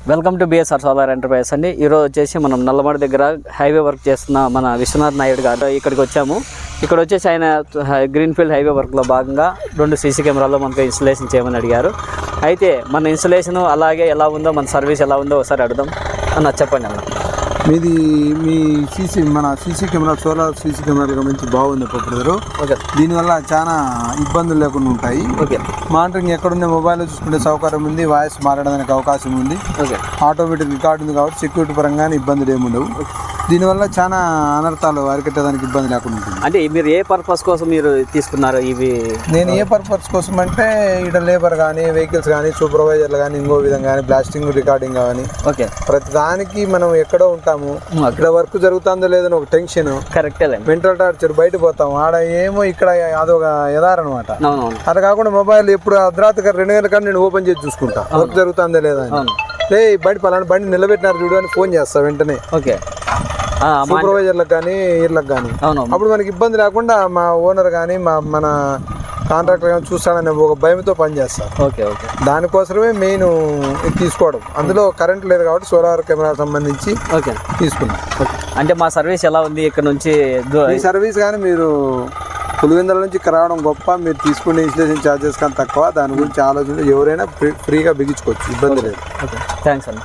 Welcome to BSR solar enterprises అండి. ఈరోజు వచ్చేసి మనం నల్లమడి దగ్గర హైవే వర్క్ చేస్తున్న మన విశ్వనాథ్ నాయుడు గారు ఇక్కడికి వచ్చాము. ఇక్కడ వచ్చేసి ఆయన గ్రీన్ఫీల్డ్ హైవే వర్క్లో భాగంగా 2 సీసీ కెమెరాల్లో మనకు ఇన్స్టలేషన్ చేయమని అడిగారు. అయితే మన ఇన్స్టలేషన్ అలాగే ఎలా ఉందో, మన సర్వీస్ ఎలా ఉందో ఒకసారి అడుగుదాం. అన్న చెప్పండి అన్న. మీ సీసీ కెమెరా సోలార్ సీసీ కెమెరాలు మంచి బాగుంది బ్రదరు. ఓకే, దీనివల్ల చాలా ఇబ్బందులు లేకుండా ఉంటాయి. ఓకే, మానిటరింగ్ ఎక్కడున్న మొబైల్లో చూసుకునే సౌకర్యం ఉంది, వాయిస్ మాట్లాడడానికి అవకాశం ఉంది, ఓకే, ఆటోమేటిక్ రికార్డు ఉంది కాబట్టి సెక్యూరిటీ పరంగానే ఇబ్బందులు ఏముండవు. దీనివల్ల చాలా అనర్థాలు అరికట్టడానికి ఇబ్బంది లేకుండా ఉంటుంది. అంటే మీరు ఏ పర్పస్ కోసం మీరు తీసుకున్నారు ఇవి? నేను ఏ పర్పస్ కోసం అంటే ఇక్కడ లేబర్ కానీ, వెహికల్స్ కానీ, సూపర్వైజర్లు కానీ, ఇంకో విధంగా కానీ, బ్లాస్టింగ్ రికార్డింగ్ కానీ, ఓకే, ప్రతి దానికి మనం ఎక్కడో ఉంటాము. ఇక్కడ వర్క్ జరుగుతుందో లేదని ఒక టెన్షన్, కరెక్టే, మెంటల్ టార్చర్, బయట పోతాం ఆడ ఏమో ఇక్కడ అదొక యదారనమాట. అవునవును. అట్లా కాకుండా మొబైల్ ఎప్పుడు అర్ధరాత్రి 2 గంటల కానీ నేను ఓపెన్ చేసి చూసుకుంటా వర్క్ జరుగుతుందో లేదా అని. బండి పలానా బండి నిలబెట్టినారు చూడు అని ఫోన్ చేస్తా వెంటనే. ఓకే, సూపర్వైజర్లకు కానీ, వీళ్ళకి కానీ. అవును. అప్పుడు మనకి ఇబ్బంది లేకుండా మా ఓనర్ కానీ, మన కాంట్రాక్టర్ కానీ చూస్తాడనే ఒక భయంతో పనిచేస్తారు. ఓకే, ఓకే, దానికోసమే మెయిన్ తీసుకోవడం. అందులో కరెంట్ లేదు కాబట్టి సోలార్ కెమెరా సంబంధించి ఓకే తీసుకున్నాం. అంటే మా సర్వీస్ ఎలా ఉంది ఇక్కడ నుంచి? ఈ సర్వీస్ కానీ మీరు పులివెందుల నుంచి ఇక్కడ రావడం గొప్ప, మీరు తీసుకునే ఇన్స్టలేషన్ ఛార్జెస్ కానీ తక్కువ. దాని గురించి ఆలోచన ఎవరైనా ఫ్రీగా బిగించుకోవచ్చు, ఇబ్బంది లేదు. ఓకే, థ్యాంక్స్ అన్న.